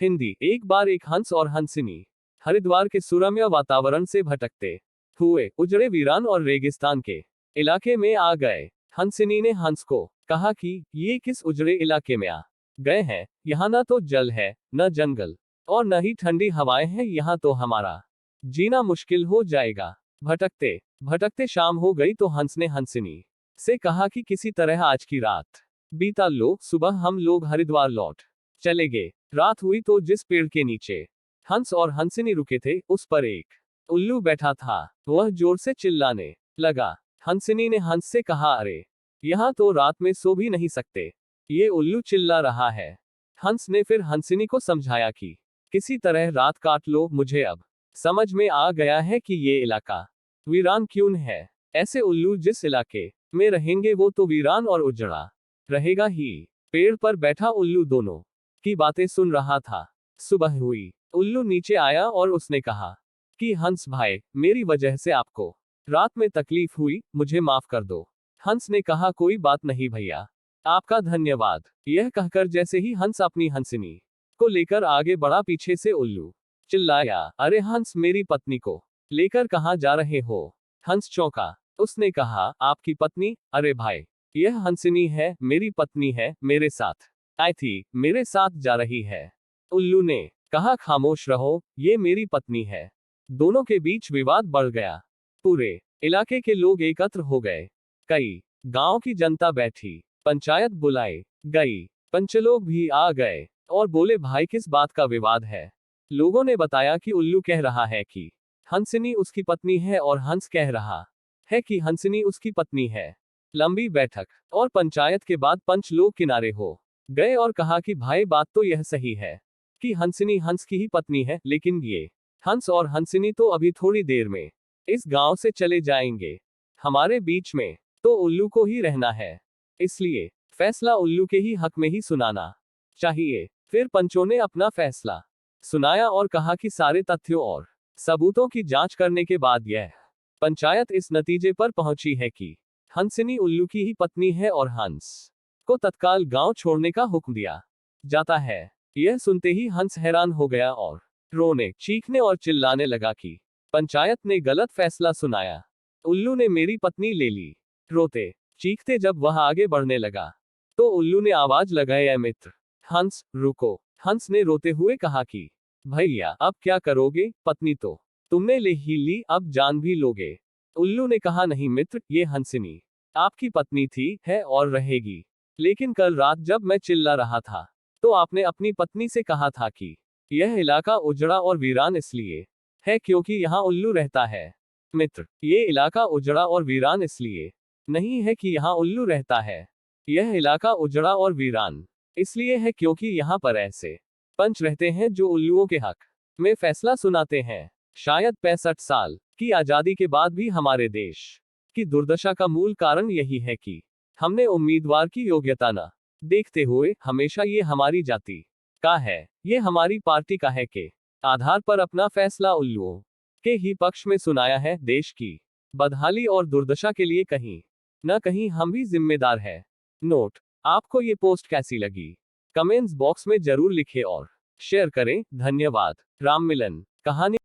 हिंदी। एक बार एक हंस और हंसिनी हरिद्वार के सुरम्य वातावरण से भटकते हुए उजड़े वीरान और रेगिस्तान के इलाके में आ गए। हंसिनी ने हंस को कहा कि ये किस उजड़े इलाके में आ गए हैं, यहाँ न तो जल है, न जंगल, और न ही ठंडी हवाएं हैं, यहाँ तो हमारा जीना मुश्किल हो जाएगा। भटकते भटकते शाम हो गई तो हंस ने हंसिनी से कहा कि किसी तरह आज की रात बीता लो, सुबह हम लोग हरिद्वार लौट चले गए। रात हुई तो जिस पेड़ के नीचे हंस और हंसिनी रुके थे, उस पर एक उल्लू बैठा था। वह जोर से चिल्लाने लगा। हंसिनी ने हंस से कहा, अरे यहाँ तो रात में सो भी नहीं सकते, ये उल्लू चिल्ला रहा है। हंस ने फिर हंसिनी को समझाया कि किसी तरह रात काट लो, मुझे अब समझ में आ गया है कि ये इलाका वीरान क्यों है। ऐसे उल्लू जिस इलाके में रहेंगे वो तो वीरान और उजड़ा रहेगा ही। पेड़ पर बैठा उल्लू दोनों की बातें सुन रहा था। सुबह हुई, उल्लू नीचे आया और उसने कहा कि हंस भाई, मेरी वजह से आपको रात में तकलीफ हुई, मुझे माफ कर दो। हंस ने कहा, कोई बात नहीं भैया, आपका धन्यवाद। यह कहकर जैसे ही हंस अपनी हंसिनी को लेकर आगे बढ़ा, पीछे से उल्लू चिल्लाया, अरे हंस, मेरी पत्नी को लेकर कहाँ जा रहे हो? हंस चौंका। उसने कहा, आपकी पत्नी? अरे भाई, यह हंसिनी है, मेरी पत्नी है, मेरे साथ आई थी, मेरे साथ जा रही है। उल्लू ने कहा, खामोश रहो, ये मेरी पत्नी है। दोनों के बीच विवाद बढ़ गया। पूरे इलाके के लोग एकत्र हो गए। कई गांव की जनता बैठी, पंचायत बुलाई गई, पंचलोग भी आ गए और बोले, भाई किस बात का विवाद है? लोगों ने बताया कि उल्लू कह रहा है कि हंसिनी उसकी पत्नी है और हंस कह रहा है कि हंसिनी उसकी पत्नी है। लंबी बैठक और पंचायत के बाद पंच लोग किनारे हो गए और कहा कि भाई, बात तो यह सही है कि हंसिनी हंस की ही पत्नी है, लेकिन ये हंस और हंसिनी तो अभी थोड़ी देर में इस गांव से चले जाएंगे। हमारे बीच में तो उल्लू को ही रहना है, इसलिए फैसला उल्लू के ही हक में ही सुनाना चाहिए। फिर पंचों ने अपना फैसला सुनाया और कहा कि सारे तथ्यों और सबूतों की जांच करने के बाद यह पंचायत इस नतीजे पर पहुंची है कि हंसिनी उल्लू की ही पत्नी है और हंस को तत्काल गांव छोड़ने का हुक्म दिया जाता है। यह सुनते ही हंस हैरान हो गया और रोने, चीखने और चिल्लाने लगा कि पंचायत ने गलत फैसला सुनाया, उल्लू ने मेरी पत्नी ले ली। रोते चीखते जब वह आगे बढ़ने लगा तो उल्लू ने आवाज लगाई, ऐ मित्र, हंस रुको। हंस ने रोते हुए कहा कि भैया, अब क्या करोगे? पत्नी तो तुमने ले ही ली, अब जान भी लोगे? उल्लू ने कहा, नहीं मित्र, ये हंसिनी आपकी पत्नी थी, है और रहेगी। लेकिन कल रात जब मैं चिल्ला रहा था तो आपने अपनी पत्नी से कहा था कि यह इलाका उजड़ा और वीरान इसलिए है क्योंकि यहाँ उल्लू रहता है। मित्र, ये इलाका उजड़ा और वीरान इसलिए नहीं है कि यहाँ उल्लू रहता है। यह इलाका उजड़ा और वीरान इसलिए है क्योंकि यहाँ पर ऐसे पंच रहते हैं जो उल्लुओं के हक में फैसला सुनाते हैं। शायद 65 साल की आजादी के बाद भी हमारे देश की दुर्दशा का मूल कारण यही है कि हमने उम्मीदवार की योग्यता न देखते हुए हमेशा ये हमारी जाति का है, ये हमारी पार्टी का है के आधार पर अपना फैसला उल्लुओं के ही पक्ष में सुनाया है। देश की बदहाली और दुर्दशा के लिए कहीं न कहीं हम भी जिम्मेदार है। नोट, आपको ये पोस्ट कैसी लगी? कमेंट्स बॉक्स में जरूर लिखें और शेयर करें। धन्यवाद। राम मिलन कहानी।